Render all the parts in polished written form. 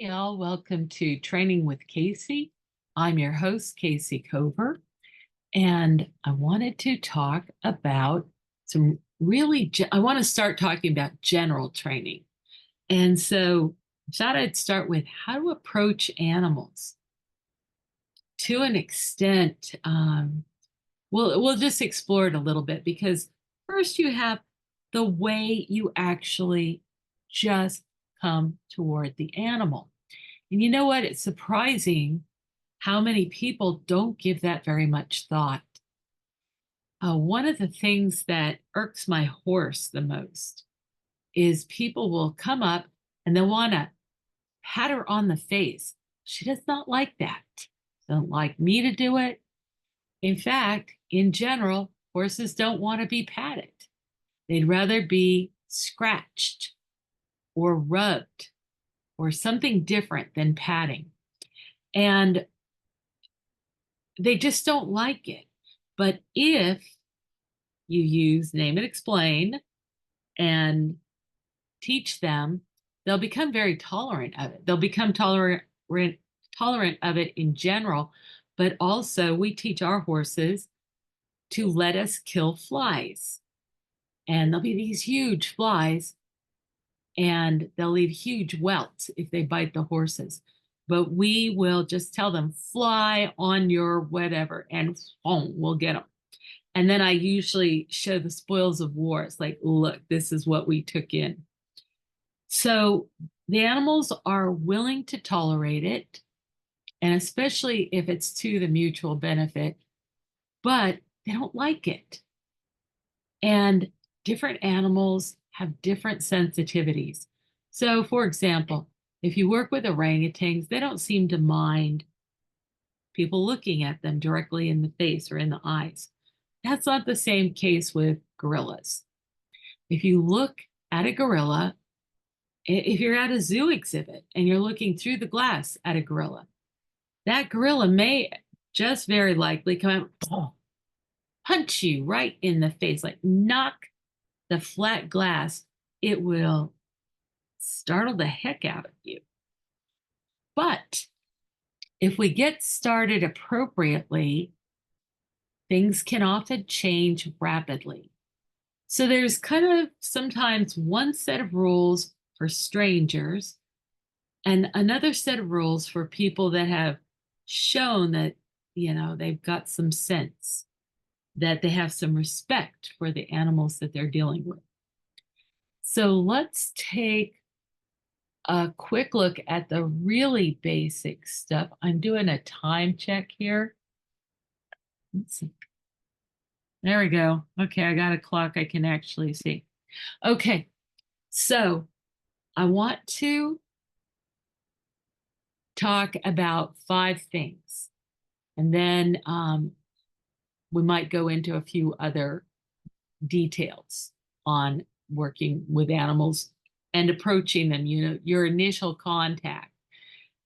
Hey all, welcome to Training with Kayce. I'm your host, Kayce Cover, and I wanted to talk about I want to start talking about general training. And so I thought I'd start with how to approach animals. To an extent, we'll just explore it a little bit because first you have the way you actually just come toward the animal. And you know what? It's surprising how many people don't give that very much thought. One of the things that irks my horse the most is people will come up and they'll want to pat her on the face. She does not like that. Don't like me to do it. In fact, in general, horses don't want to be patted. They'd rather be scratched or rubbed or something different than patting. And they just don't like it. But if you use name and explain and teach them, they'll become very tolerant of it. They'll become tolerant of it in general, but also we teach our horses to let us kill flies. And there'll be these huge flies and they'll leave huge welts if they bite the horses. But we will just tell them, fly on your whatever, and boom, we'll get them. And then I usually show the spoils of war. It's like, look, this is what we took in. So the animals are willing to tolerate it, and especially if it's to the mutual benefit, but they don't like it. And different animals have different sensitivities. So, for example, if you work with orangutans, they don't seem to mind people looking at them directly in the face or in the eyes. That's not the same case with gorillas. If you look at a gorilla, if you're at a zoo exhibit and you're looking through the glass at a gorilla, that gorilla may just very likely come out, punch you right in the face, like knock the flat glass. It will startle the heck out of you. But if we get started appropriately, things can often change rapidly. So there's kind of sometimes one set of rules for strangers and another set of rules for people that have shown that, they've got some sense, that they have some respect for the animals that they're dealing with. So let's take a quick look at the really basic stuff. I'm doing a time check here. Let's see. There we go. Okay, I got a clock I can actually see. Okay, so I want to talk about 5 things, and then we might go into a few other details on working with animals and approaching them, your initial contact.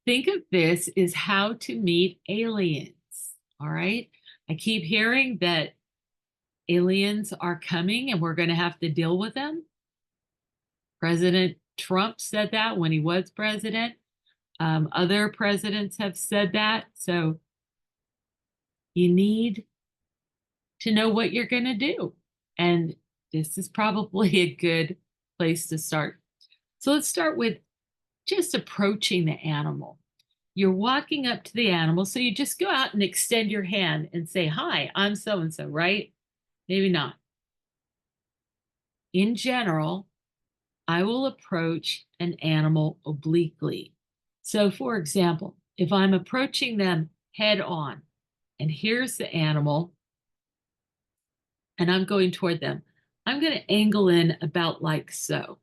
Think of this as how to meet aliens, all right? I keep hearing that aliens are coming and we're going to have to deal with them. President Trump said that when he was president. Other presidents have said that. So you need to know what you're going to do. And this is probably a good place to start. So let's start with just approaching the animal. You're walking up to the animal, so you just go out and extend your hand and say, hi, I'm so-and-so, right? Maybe not. In general, I will approach an animal obliquely. So for example, if I'm approaching them head on, and here's the animal, and I'm going toward them, I'm going to angle in about like so.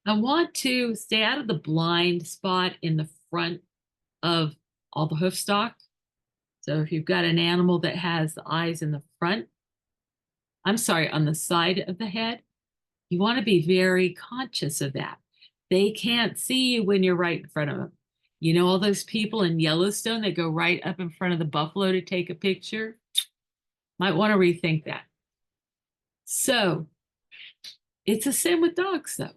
I want to stay out of the blind spot in the front of all the hoof stock. So if you've got an animal that has the eyes in the front, I'm sorry, on the side of the head, you want to be very conscious of that. They can't see you when you're right in front of them. You know, all those people in Yellowstone that go right up in front of the buffalo to take a picture? Might want to rethink that. So it's the same with dogs, though.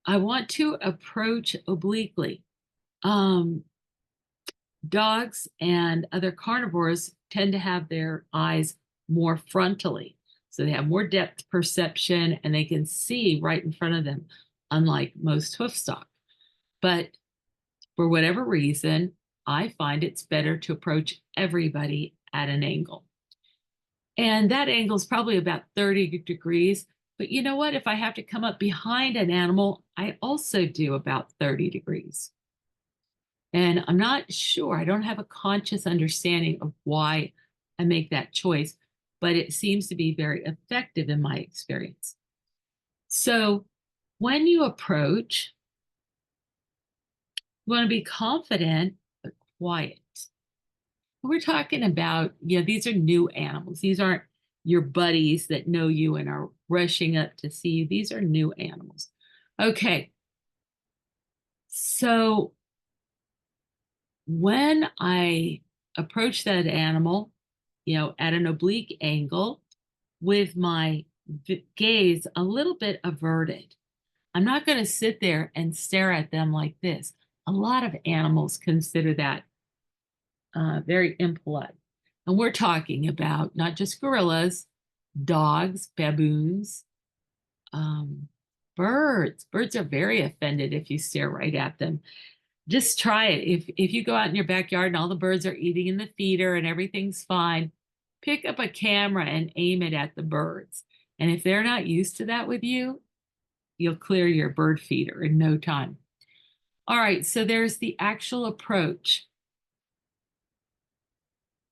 I want to approach obliquely. Um, Dogs and other carnivores tend to have their eyes more frontally. So they have more depth perception and they can see right in front of them, unlike most hoofstock. But for whatever reason, I find it's better to approach everybody at an angle. And that angle is probably about 30 degrees. But you know what? If I have to come up behind an animal, I also do about 30 degrees. And I'm not sure, I don't have a conscious understanding of why I make that choice, but it seems to be very effective in my experience. So when you approach, you want to be confident but quiet. We're talking about, these are new animals. These aren't your buddies that know you and are rushing up to see you. These are new animals. Okay. So when I approach that animal, at an oblique angle with my gaze a little bit averted, I'm not going to sit there and stare at them like this. A lot of animals consider that very impolite. And we're talking about not just gorillas, dogs, baboons, um, birds. Birds are very offended if you stare right at them. Just try it. If you go out in your backyard and all the birds are eating in the feeder and everything's fine, pick up a camera and aim it at the birds. And if they're not used to that with you, you'll clear your bird feeder in no time. All right, so there's the actual approach.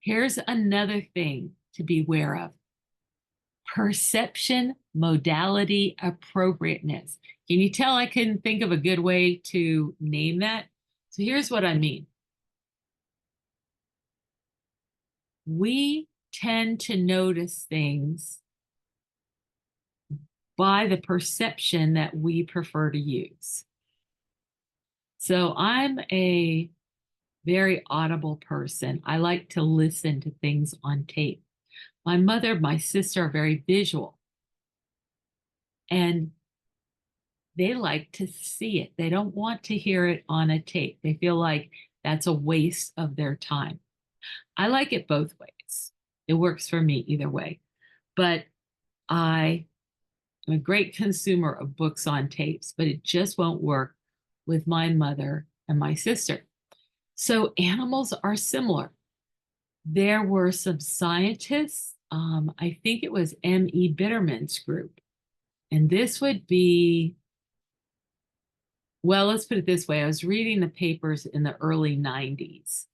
Here's another thing to be aware of. Perception, modality, appropriateness. Can you tell I couldn't think of a good way to name that? So here's what I mean. We tend to notice things by the perception that we prefer to use. So I'm a very audible person. I like to listen to things on tape. My mother, my sister are very visual, and they like to see it. They don't want to hear it on a tape. They feel like that's a waste of their time. I like it both ways. It works for me either way. But I am a great consumer of books on tapes, but it just won't work with my mother and my sister. So animals are similar. There were some scientists, I think it was M.E. Bitterman's group, and this would be, well, let's put it this way. I was reading the papers in the early 90s.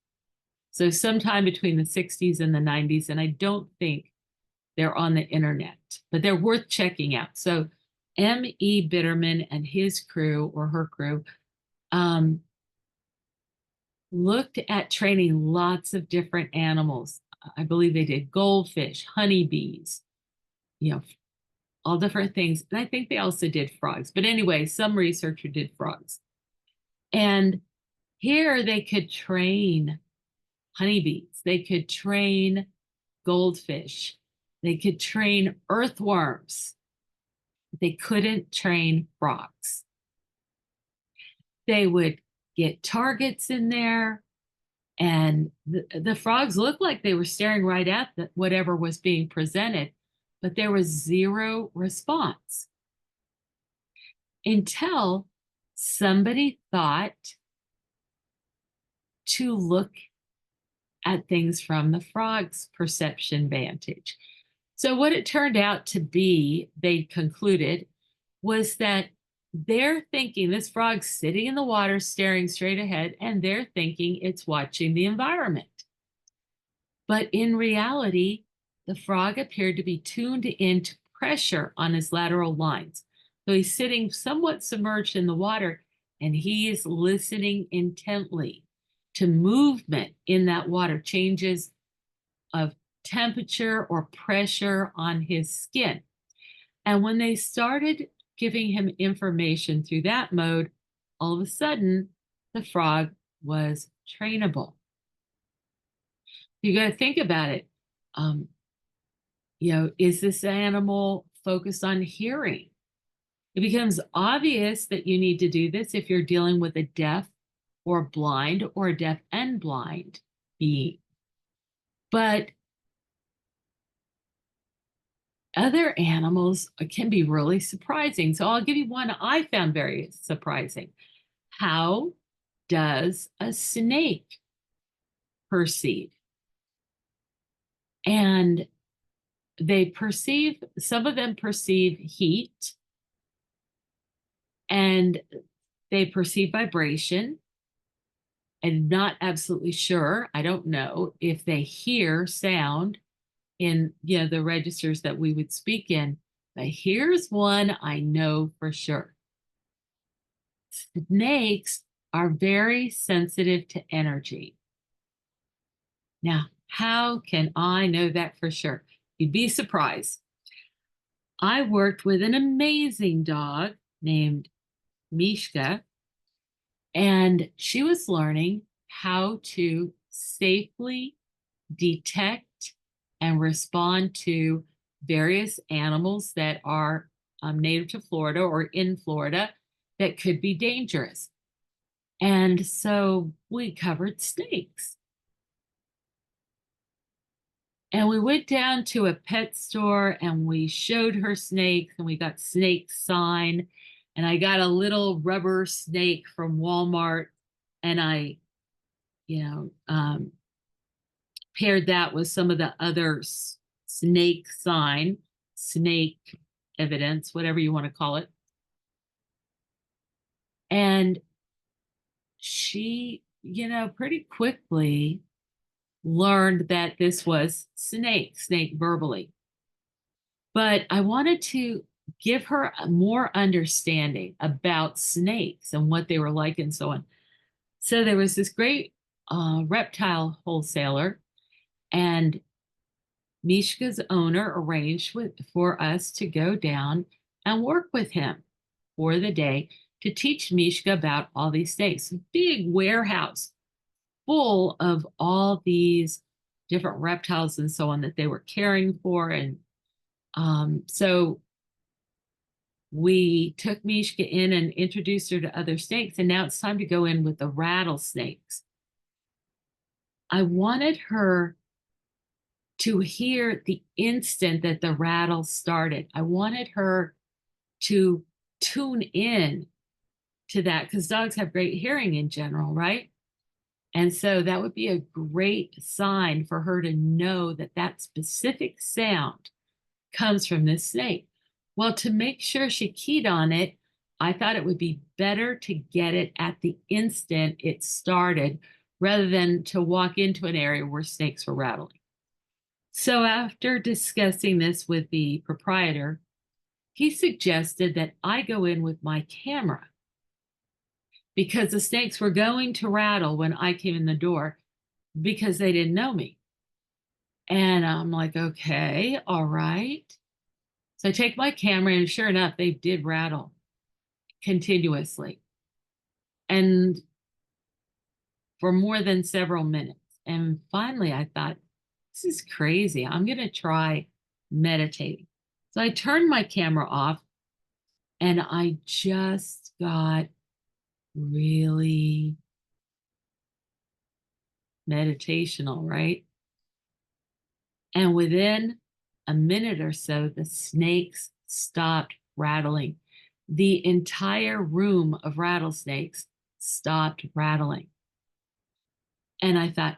So sometime between the 60s and the 90s, and I don't think they're on the internet, but they're worth checking out. So M.E. Bitterman and his crew or her crew looked at training lots of different animals. I believe they did goldfish, honeybees, you know, all different things. And I think they also did frogs. But anyway, some researcher did frogs. And here they could train honeybees, they could train goldfish, they could train earthworms. They couldn't train frogs. They would get targets in there, and the frogs looked like they were staring right at whatever was being presented, but there was zero response until somebody thought to look at things from the frog's perception vantage. So, what it turned out to be, they concluded, was that they're thinking this frog's sitting in the water staring straight ahead, and they're thinking it's watching the environment. But in reality, the frog appeared to be tuned into pressure on his lateral lines. So he's sitting somewhat submerged in the water, and he is listening intently to movement in that water, changes of temperature or pressure on his skin. And when they started giving him information through that mode, all of a sudden, the frog was trainable. You got to think about it. Is this animal focused on hearing? It becomes obvious that you need to do this if you're dealing with a deaf or blind or a deaf and blind being. But other animals can be really surprising. So I'll give you one I found very surprising. How does a snake perceive? And some of them perceive heat and they perceive vibration. I'm not absolutely sure. I don't know if they hear sound in the registers that we would speak in. But here's one I know for sure. Snakes are very sensitive to energy. Now, how can I know that for sure? You'd be surprised. I worked with an amazing dog named Mishka, and she was learning how to safely detect and respond to various animals that are native to Florida or in Florida that could be dangerous. And so we covered snakes. And we went down to a pet store and we showed her snakes and we got snake sign. And I got a little rubber snake from Walmart and I, you know, paired that with some of the other snake sign, snake evidence, whatever you want to call it. And she, pretty quickly learned that this was snake verbally. But I wanted to give her a more understanding about snakes and what they were like and so on. So there was this great reptile wholesaler, and Mishka's owner arranged for us to go down and work with him for the day to teach Mishka about all these snakes. A big warehouse full of all these different reptiles and so on that they were caring for. And so we took Mishka in and introduced her to other snakes. And now it's time to go in with the rattlesnakes. I wanted her to hear the instant that the rattle started. I wanted her to tune in to that because dogs have great hearing in general, right? And so that would be a great sign for her to know that that specific sound comes from this snake. Well, to make sure she keyed on it, I thought it would be better to get it at the instant it started rather than to walk into an area where snakes were rattling. So after discussing this with the proprietor, he suggested that I go in with my camera because the snakes were going to rattle when I came in the door because they didn't know me. And I'm like, okay, all right. So I take my camera and sure enough, they did rattle continuously and for more than several minutes. And finally I thought, this is crazy. I'm going to try meditating. So I turned my camera off and I just got really meditational, right? And within a minute or so, the snakes stopped rattling. The entire room of rattlesnakes stopped rattling. And I thought,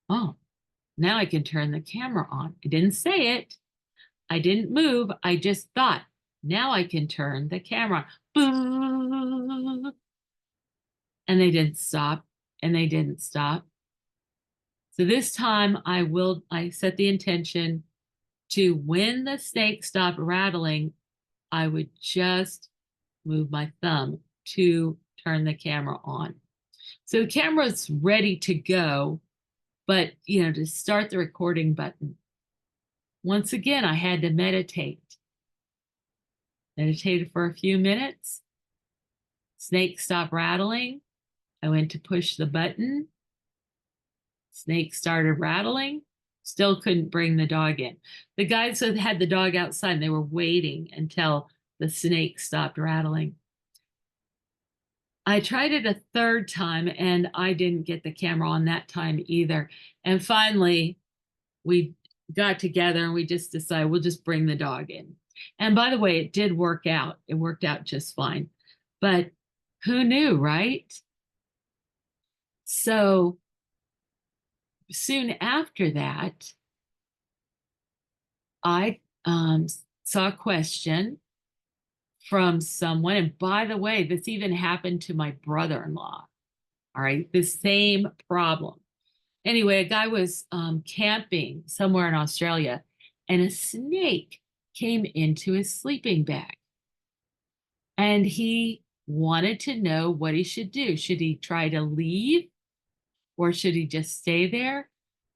oh, now I can turn the camera on. I didn't say it. I didn't move. I just thought, now I can turn the camera on. And they didn't stop, and they didn't stop. So this time I set the intention to when the snake stopped rattling, I would just move my thumb to turn the camera on. So the camera's ready to go, but to start the recording button. Once again, I had to meditate. Meditated for a few minutes. Snake stopped rattling. I went to push the button. Snake started rattling. Still couldn't bring the dog in. The guys that had the dog outside, they were waiting until the snake stopped rattling. I tried it a third time and I didn't get the camera on that time either. And finally, we got together and we just decided we'll just bring the dog in. And by the way, it did work out. It worked out just fine. But who knew, right? So soon after that, I saw a question from someone. And by the way, this even happened to my brother-in-law. All right, the same problem. Anyway, a guy was camping somewhere in Australia, and a snake came into his sleeping bag. And he wanted to know what he should do. Should he try to leave or should he just stay there?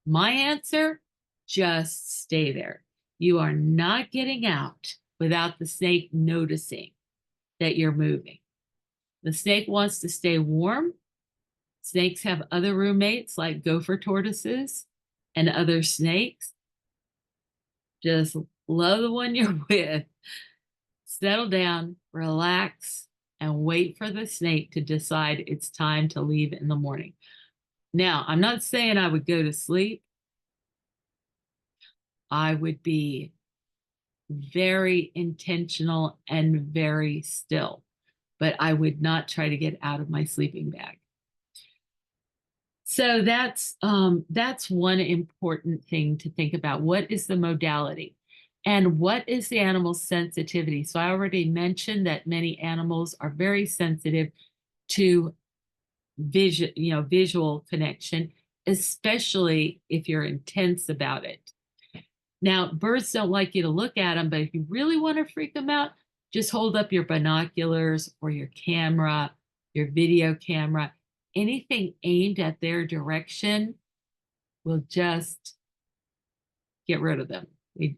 My answer, just stay there. You are not getting out without the snake noticing that you're moving. The snake wants to stay warm. Snakes have other roommates like gopher tortoises and other snakes. Just love the one you're with. Settle down, relax, and wait for the snake to decide it's time to leave in the morning. Now, I'm not saying I would go to sleep. I would be very intentional and very still, but I would not try to get out of my sleeping bag. So that's one important thing to think about. What is the modality? And what is the animal's sensitivity? So I already mentioned that many animals are very sensitive to visual connection, especially if you're intense about it. Now, birds don't like you to look at them, but if you really want to freak them out, just hold up your binoculars or your camera, your video camera. Anything aimed at their direction will just get rid of them.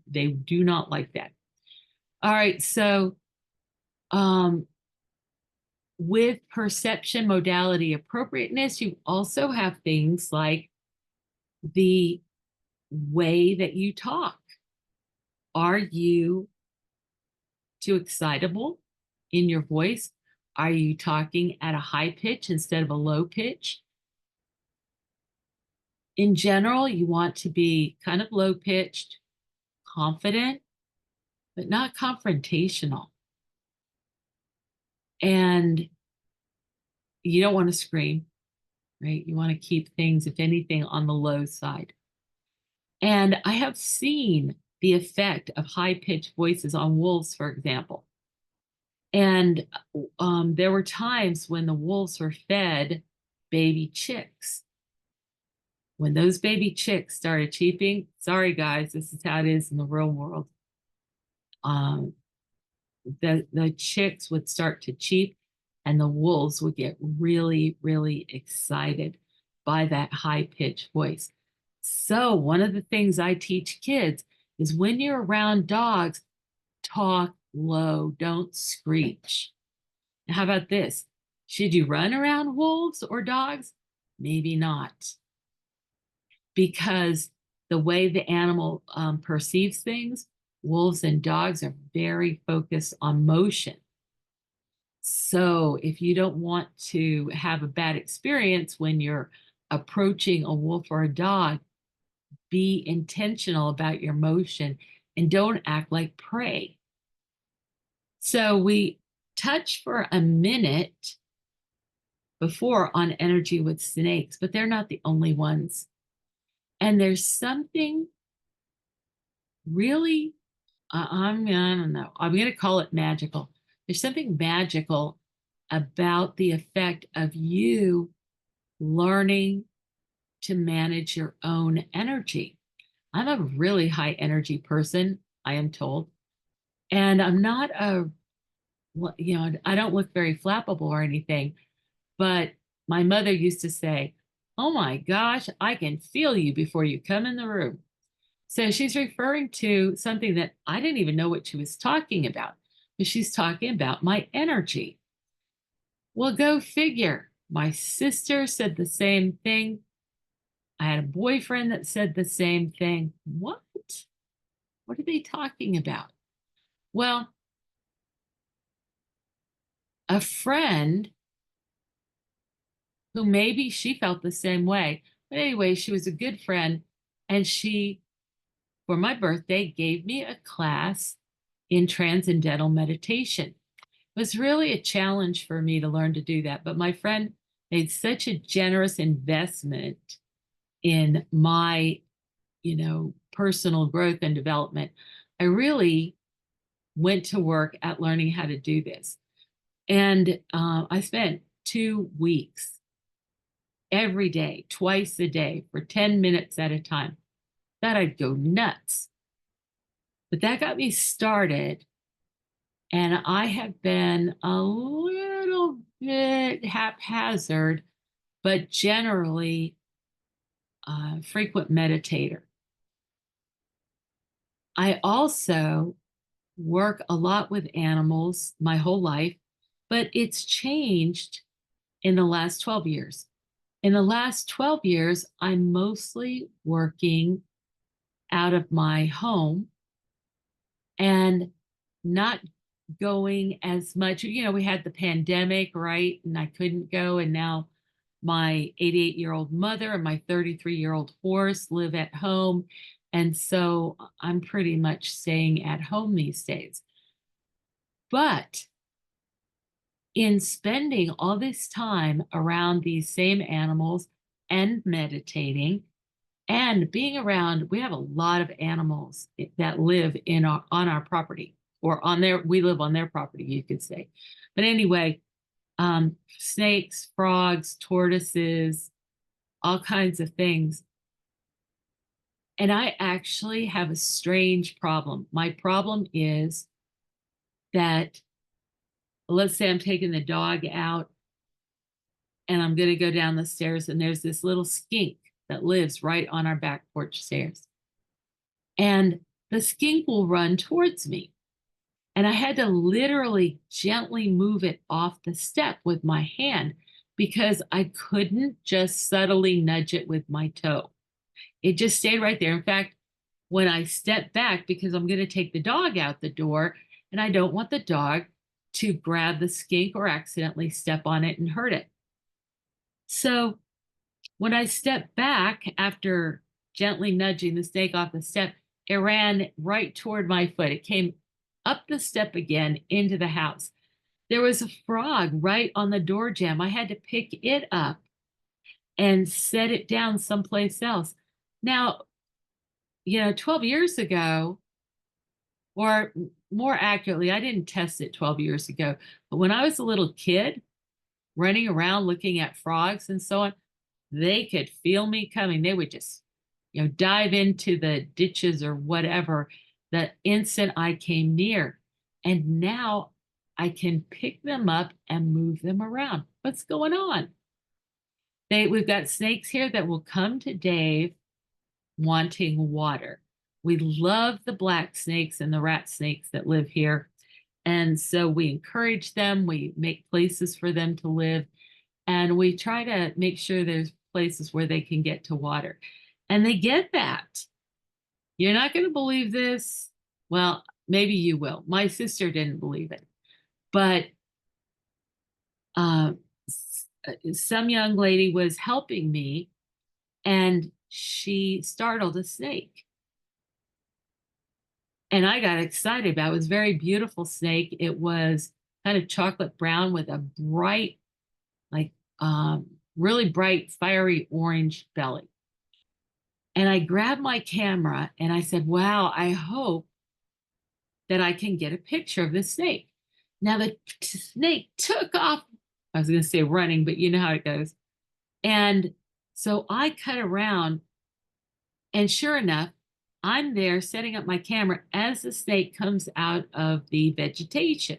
They do not like that. All right, so with perception, modality, appropriateness, you also have things like the way that you talk. Are you too excitable in your voice? Are you talking at a high pitch instead of a low pitch? In general, you want to be kind of low pitched, confident, but not confrontational. And you don't want to scream, right? You want to keep things, if anything, on the low side. And I have seen the effect of high-pitched voices on wolves, for example. And there were times when the wolves were fed baby chicks. When those baby chicks started cheeping, sorry guys, this is how it is in the real world. The chicks would start to cheep and the wolves would get really, really excited by that high-pitched voice. So one of the things I teach kids is when you're around dogs, talk low, don't screech. Now, how about this? Should you run around wolves or dogs? Maybe not. Because the way the animal perceives things, wolves and dogs are very focused on motion. So if you don't want to have a bad experience when you're approaching a wolf or a dog, be intentional about your motion and don't act like prey. So we touched for a minute before on energy with snakes, but they're not the only ones. And there's something really, I don't know, I'm going to call it magical. There's something magical about the effect of you learning to manage your own energy. I'm a really high energy person, I am told. And I'm not I don't look very flappable or anything, but my mother used to say, oh my gosh, I can feel you before you come in the room. So she's referring to something that I didn't even know what she was talking about, but she's talking about my energy. Well, go figure. My sister said the same thing. I had a boyfriend that said the same thing. What? What are they talking about? Well, a friend who maybe she felt the same way. But anyway, she was a good friend. And she, for my birthday, gave me a class in transcendental meditation. It was really a challenge for me to learn to do that. But my friend made such a generous investment in my, personal growth and development. I really went to work at learning how to do this. And I spent 2 weeks every day, twice a day, for 10 minutes at a time. That I'd go nuts. But that got me started. And I have been a little bit haphazard, but generally a frequent meditator. I also work a lot with animals my whole life, but it's changed in the last 12 years. In the last 12 years, I'm mostly working out of my home and not going as much. We had the pandemic, right? And I couldn't go. And now my 88-year-old mother and my 33-year-old horse live at home. And so I'm pretty much staying at home these days. But in spending all this time around these same animals and meditating and being around, we have a lot of animals that live on our property, or we live on their property, you could say. But anyway, snakes, frogs, tortoises, all kinds of things. And I actually have a strange problem. My problem is that, let's say I'm taking the dog out and I'm going to go down the stairs, and there's this little skink that lives right on our back porch stairs. And the skink will run towards me. And I had to literally gently move it off the step with my hand because I couldn't just subtly nudge it with my toe. It just stayed right there. In fact, when I stepped back, because I'm going to take the dog out the door, and I don't want the dog to grab the skink or accidentally step on it and hurt it. So when I stepped back after gently nudging the snake off the step, it ran right toward my foot. It came up the step again into the house. There was a frog right on the door jamb. I had to pick it up and set it down someplace else. Now, 12 years ago, or more accurately, I didn't test it 12 years ago, but when I was a little kid running around looking at frogs and so on, they could feel me coming. They would just, dive into the ditches or whatever the instant I came near. And now I can pick them up and move them around. What's going on? We've got snakes here that will come to Dave wanting water. We love the black snakes and the rat snakes that live here. And so we encourage them. We make places for them to live. And we try to make sure there's places where they can get to water. And they get that. You're not going to believe this. Well, maybe you will. My sister didn't believe it. But some young lady was helping me, and she startled a snake. And I got excited about it. It was a very beautiful snake. It was kind of chocolate brown with a bright, like really bright, fiery orange belly. And I grabbed my camera and I said, wow, I hope that I can get a picture of the snake. Now the snake took off. I was going to say running, but you know how it goes. And so I cut around, and sure enough, I'm there setting up my camera as the snake comes out of the vegetation.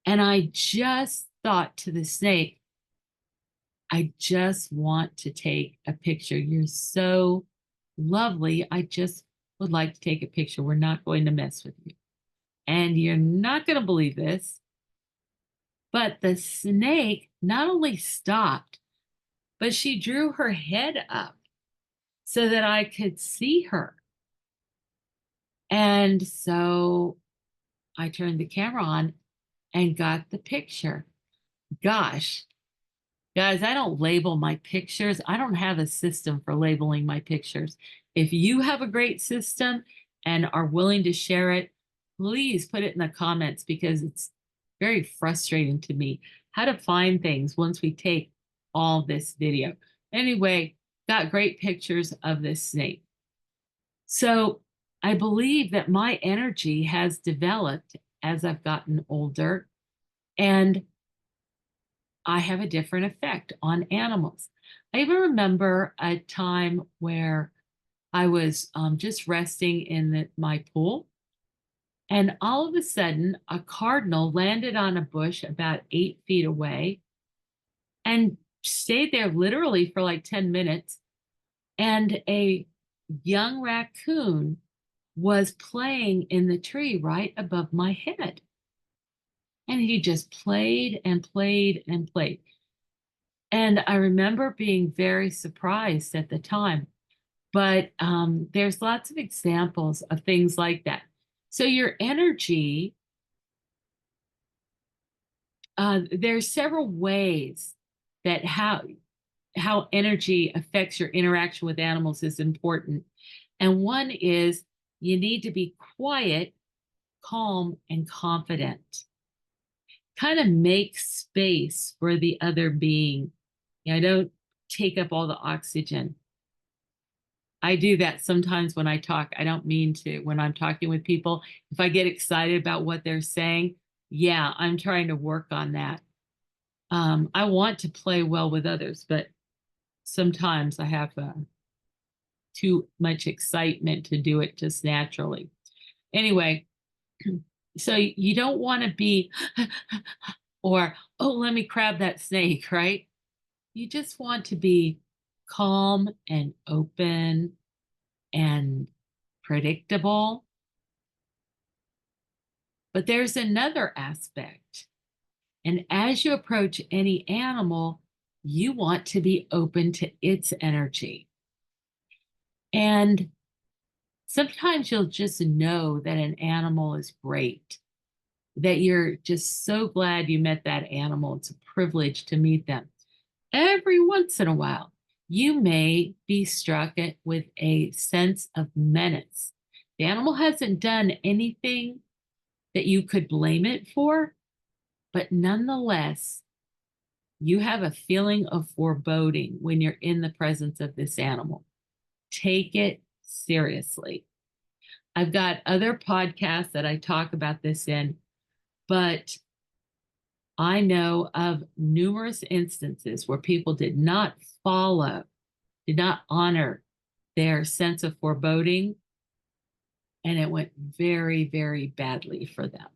And I just thought to the snake, I just want to take a picture. You're so lovely. I just would like to take a picture. We're not going to mess with you. And you're not going to believe this, but the snake not only stopped, but she drew her head up so that I could see her. And so I turned the camera on, and got the picture. Gosh, guys, I don't label my pictures. I don't have a system for labeling my pictures. If you have a great system and are willing to share it, please put it in the comments because it's very frustrating to me how to find things once we take all this video. Anyway, got great pictures of this snake. So I believe that my energy has developed as I've gotten older, and I have a different effect on animals. I even remember a time where I was just resting in my pool, and all of a sudden, a cardinal landed on a bush about 8 feet away and stayed there literally for like 10 minutes. And a young raccoon was playing in the tree right above my head. And he just played and played and played. And I remember being very surprised at the time. But there's lots of examples of things like that. So your energy, there's several ways that how energy affects your interaction with animals is important. And one is you need to be quiet, calm, and confident. Kind of make space for the other being. You know, don't take up all the oxygen. I do that sometimes when I talk. I don't mean to. When I'm talking with people, if I get excited about what they're saying, yeah, I'm trying to work on that. I want to play well with others, but sometimes I have too much excitement to do it just naturally. Anyway, so you don't want to be, or, oh, let me grab that snake, right? You just want to be calm and open and predictable. But there's another aspect. And as you approach any animal, you want to be open to its energy. And sometimes you'll just know that an animal is great, that you're just so glad you met that animal. It's a privilege to meet them. Every once in a while, you may be struck with a sense of menace. The animal hasn't done anything that you could blame it for, but nonetheless, you have a feeling of foreboding when you're in the presence of this animal. Take it seriously. I've got other podcasts that I talk about this in, but I know of numerous instances where people did not honor their sense of foreboding, and it went very, very badly for them,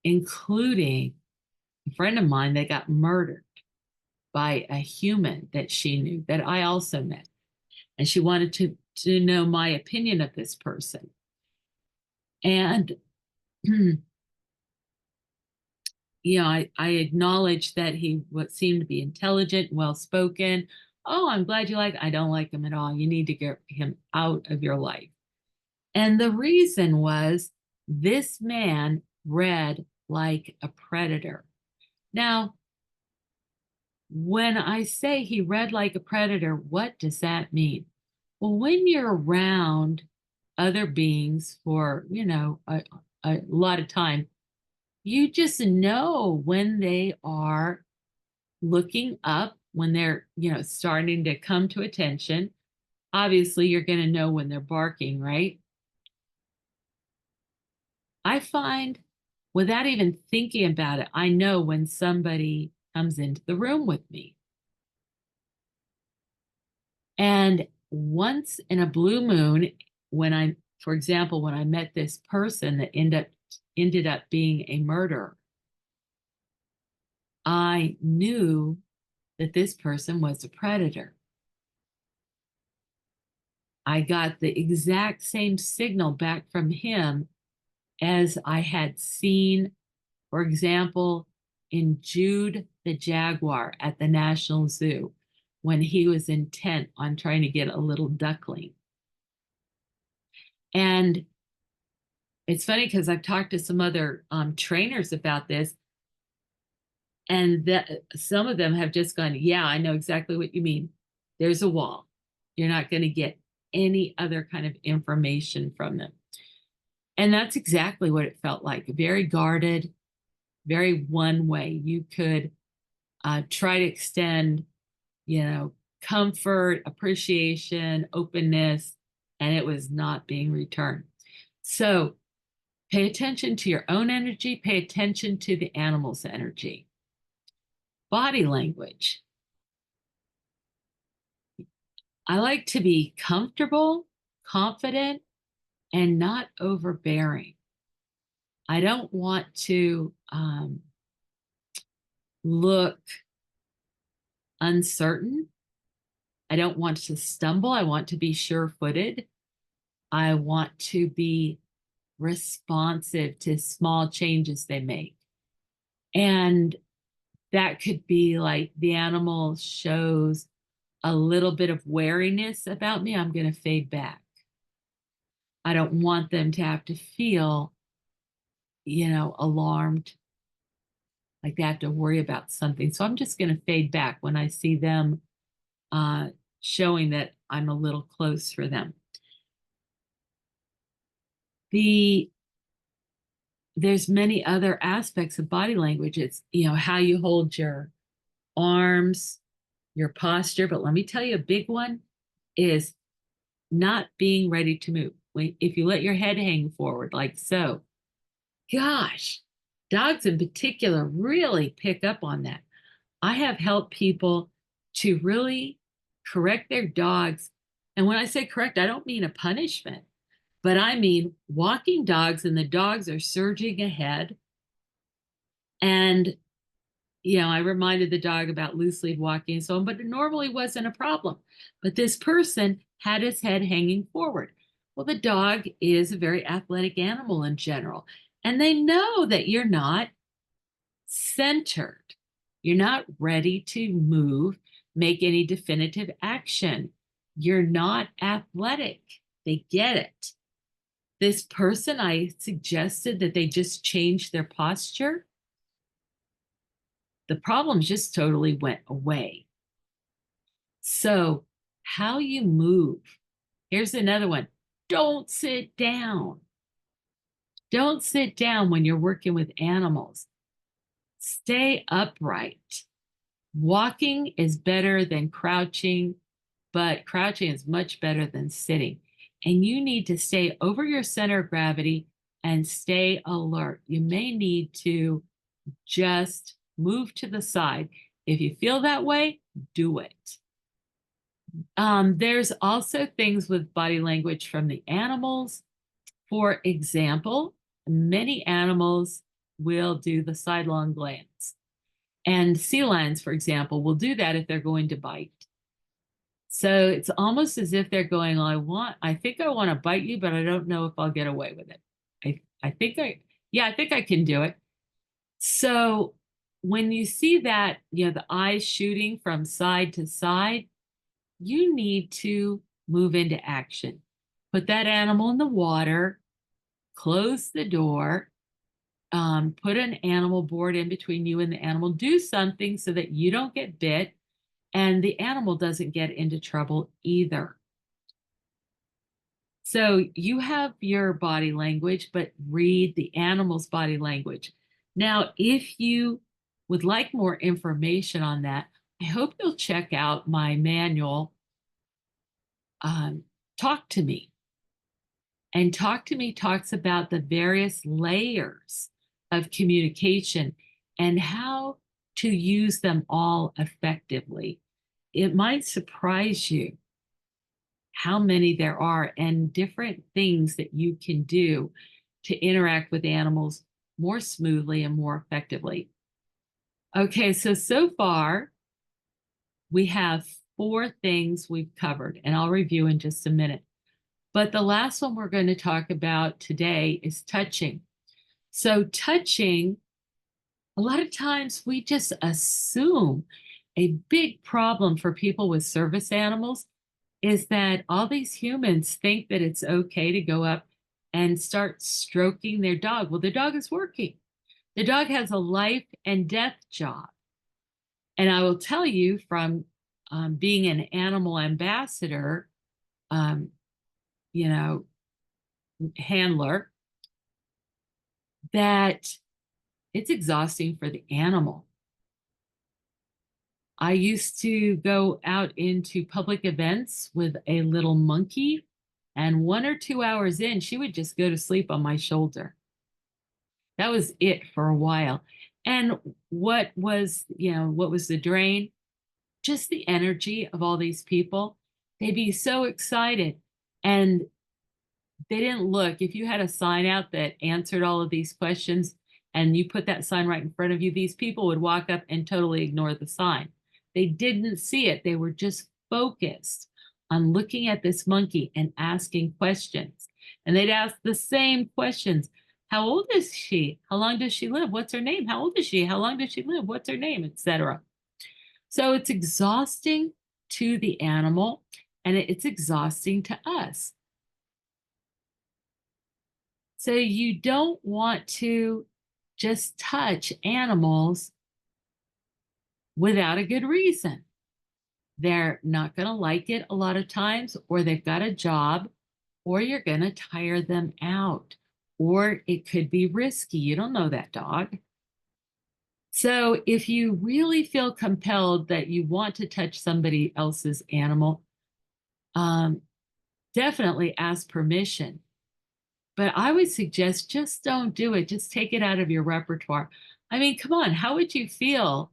including a friend of mine that got murdered by a human that she knew, that I also met. And she wanted to know my opinion of this person. And, I acknowledged that he seemed to be intelligent, well-spoken. Oh, I'm glad you like, I don't like him at all. You need to get him out of your life. And the reason was this man read like a predator. Now, when I say he read like a predator, what does that mean? Well, when you're around other beings for, a lot of time, you just know when they are looking up, when they're, starting to come to attention. Obviously, you're going to know when they're barking, right? I find without even thinking about it, I know when somebody comes into the room with me. And once in a blue moon, for example, when I met this person that ended up being a murderer, I knew that this person was a predator. I got the exact same signal back from him as I had seen, for example, in Jude the jaguar at the National Zoo when he was intent on trying to get a little duckling. And It's funny because I've talked to some other trainers about this, and that some of them have just gone, yeah, I know exactly what you mean. There's a wall. You're not going to get any other kind of information from them. And that's exactly what it felt like. Very guarded, very one way. You could try to extend, comfort, appreciation, openness, and it was not being returned. So pay attention to your own energy, pay attention to the animal's energy. Body language. I like to be comfortable, confident, and not overbearing. I don't want to look uncertain. I don't want to stumble. I want to be sure-footed. I want to be responsive to small changes they make. And that could be like the animal shows a little bit of wariness about me, I'm going to fade back. I don't want them to have to feel, alarmed, like they have to worry about something. So I'm just going to fade back when I see them showing that I'm a little close for them. There's many other aspects of body language. It's, how you hold your arms, your posture. But let me tell you, a big one is not being ready to move. If you let your head hang forward like so, gosh, dogs in particular really pick up on that. I have helped people to really correct their dogs. And when I say correct, I don't mean a punishment, but I mean walking dogs and the dogs are surging ahead. And, I reminded the dog about loose lead walking and so on, but it normally wasn't a problem. But this person had his head hanging forward. Well, the dog is a very athletic animal in general, and they know that you're not centered. You're not ready to move, make any definitive action. You're not athletic. They get it. This person, I suggested that they just change their posture. The problem just totally went away. So, how you move. Here's another one. Don't sit down. Don't sit down when you're working with animals. Stay upright. Walking is better than crouching, but crouching is much better than sitting. And you need to stay over your center of gravity and stay alert. You may need to just move to the side. If you feel that way, do it. There's also things with body language from the animals. For example, many animals will do the sidelong glance. And sea lions, for example, will do that if they're going to bite. So it's almost as if they're going, I think I want to bite you, but I don't know if I'll get away with it. I think I can do it. So when you see that, the eyes shooting from side to side, you need to move into action. Put that animal in the water, close the door, put an animal board in between you and the animal, do something so that you don't get bit and the animal doesn't get into trouble either. So you have your body language, but read the animal's body language. Now, if you would like more information on that, I hope you'll check out my manual, Talk to Me. And Talk to Me talks about the various layers of communication and how to use them all effectively. It might surprise you how many there are and different things that you can do to interact with animals more smoothly and more effectively. Okay, so far we have 4 things we've covered, and I'll review in just a minute. But the last one we're going to talk about today is touching. So touching, a lot of times we just assume a big problem for people with service animals is that all these humans think that it's okay to go up and start stroking their dog. Well, the dog is working. The dog has a life and death job. And I will tell you from being an animal ambassador, um, you know, handler, that it's exhausting for the animal. I used to go out into public events with a little monkey, and 1 or 2 hours in, she would just go to sleep on my shoulder. That was it for a while. And what was the drain? Just the energy of all these people. They'd be so excited. And they didn't look. If you had a sign out that answered all of these questions and you put that sign right in front of you, these people would walk up and totally ignore the sign. They didn't see it. They were just focused on looking at this monkey and asking questions. And they'd ask the same questions. How old is she? How long does she live? What's her name? How old is she? How long does she live? What's her name? Etc. So it's exhausting to the animal and it's exhausting to us. So you don't want to just touch animals without a good reason. They're not going to like it a lot of times, or they've got a job, or you're going to tire them out, or it could be risky. You don't know that dog. So if you really feel compelled that you want to touch somebody else's animal, definitely ask permission. But I would suggest just don't do it. Just take it out of your repertoire. I mean, come on, how would you feel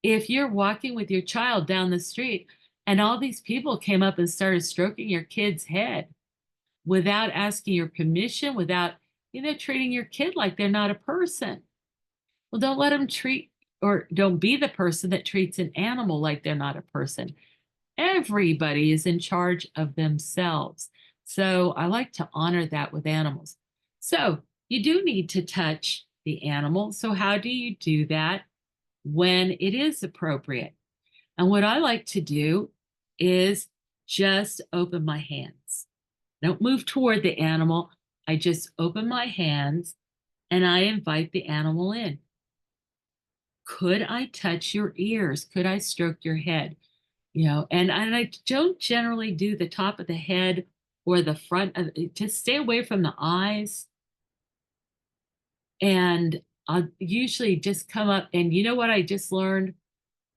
if you're walking with your child down the street and all these people came up and started stroking your kid's head without asking your permission, without, treating your kid like they're not a person? Well, don't let them treat, or don't be the person that treats an animal like they're not a person. Everybody is in charge of themselves. So I like to honor that with animals. So you do need to touch the animal. So how do you do that when it is appropriate? And what I like to do is just open my hands. Don't move toward the animal. I just open my hands and I invite the animal in. Could I touch your ears? Could I stroke your head? And I don't generally do the top of the head or the front of it. Just stay away from the eyes. And I'll usually just come up, and you know what I just learned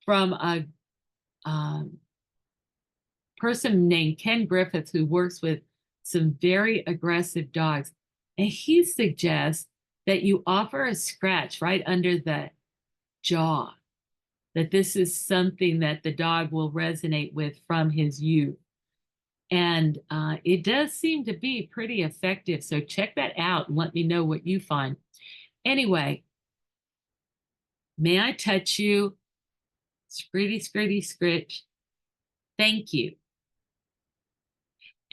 from a person named Ken Griffith, who works with some very aggressive dogs. And he suggests that you offer a scratch right under the jaw, that this is something that the dog will resonate with from his youth. And it does seem to be pretty effective. So check that out and let me know what you find. Anyway, may I touch you? Scritty, scritty, scritch. Thank you.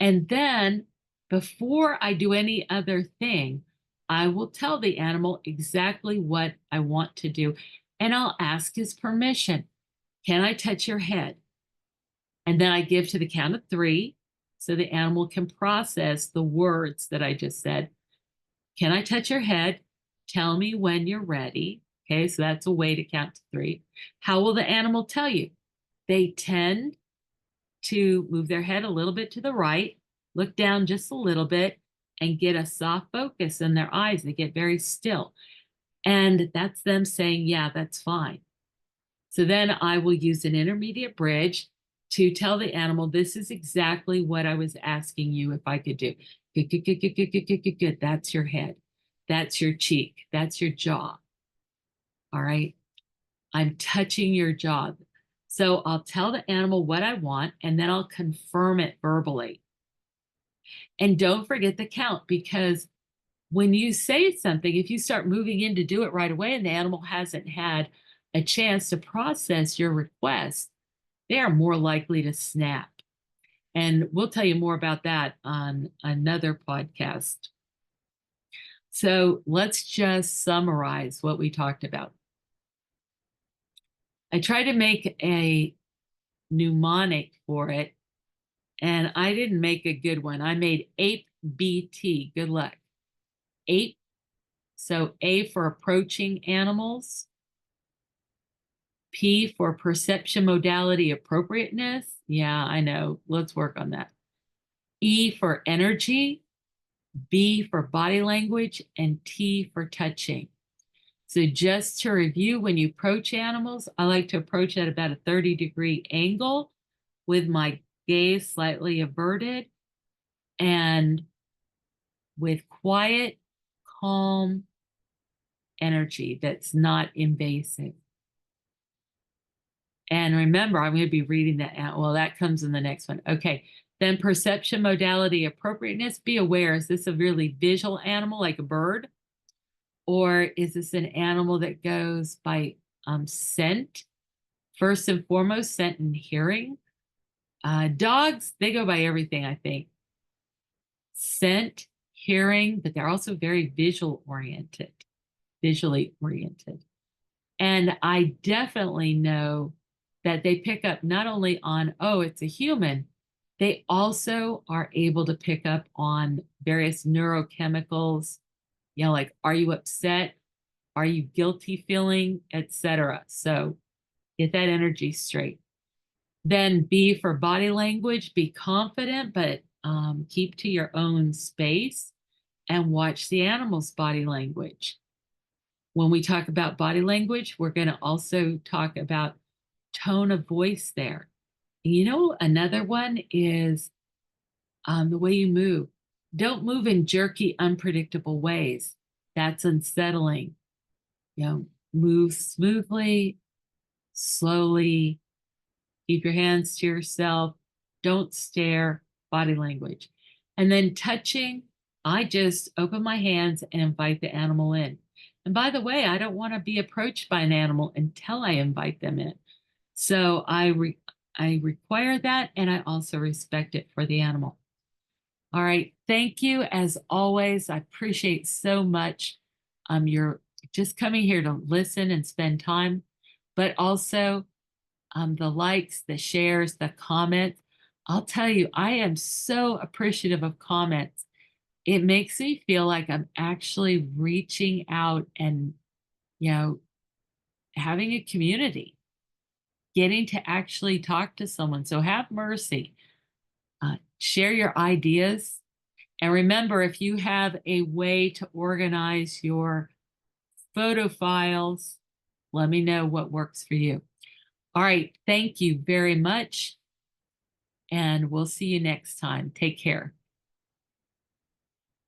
And then before I do any other thing, I will tell the animal exactly what I want to do. And I'll ask his permission. Can I touch your head? And then I give to the count of 3 so the animal can process the words that I just said. Can I touch your head? Tell me when you're ready. Okay, so that's a way to count to 3. How will the animal tell you? They tend to move their head a little bit to the right, look down just a little bit, and get a soft focus in their eyes. They get very still. And that's them saying, yeah, that's fine. So then I will use an intermediate bridge to tell the animal, this is exactly what I was asking you if I could do. Good, good, good, good, good, good, good, good, good. That's your head. That's your cheek. That's your jaw. All right. I'm touching your jaw. So I'll tell the animal what I want, and then I'll confirm it verbally. And don't forget the count, because when you say something, if you start moving in to do it right away and the animal hasn't had a chance to process your request, they are more likely to snap. And we'll tell you more about that on another podcast. So let's just summarize what we talked about. I tried to make a mnemonic for it, and I didn't make a good one. I made APE BT. Good luck. APE. So A for approaching animals, P for perception modality appropriateness. Yeah, I know. Let's work on that. E for energy, B for body language, and T for touching. So just to review, when you approach animals, I like to approach at about a 30-degree angle with my gaze slightly averted and with quiet, calm energy that's not invasive. And remember, I'm going to be reading that out. Well, that comes in the next one. Okay. Then perception modality appropriateness. Be aware, is this a really visual animal like a bird? Or is this an animal that goes by scent? First and foremost, scent and hearing. Dogs, they go by everything, I think. Scent, hearing, but they're also very visually oriented. And I definitely know that they pick up not only on, oh, it's a human, they also are able to pick up on various neurochemicals, like, are you upset? Are you guilty feeling, etc. So get that energy straight. Then B for body language, be confident, but keep to your own space and watch the animal's body language. When we talk about body language, we're going to also talk about tone of voice there. Another one is the way you move. Don't move in jerky, unpredictable ways. That's unsettling. Move smoothly, slowly, keep your hands to yourself, don't stare, body language. And then touching, I just open my hands and invite the animal in. And by the way, I don't want to be approached by an animal until I invite them in. So I require that, and I also respect it for the animal. All right, thank you as always. I appreciate so much you're just coming here to listen and spend time, but also the likes, the shares, the comments. I'll tell you, I am so appreciative of comments. It makes me feel like I'm actually reaching out and, having a community, getting to actually talk to someone. So have mercy. Share your ideas. And remember, if you have a way to organize your photo files, let me know what works for you. All right. Thank you very much. And we'll see you next time. Take care.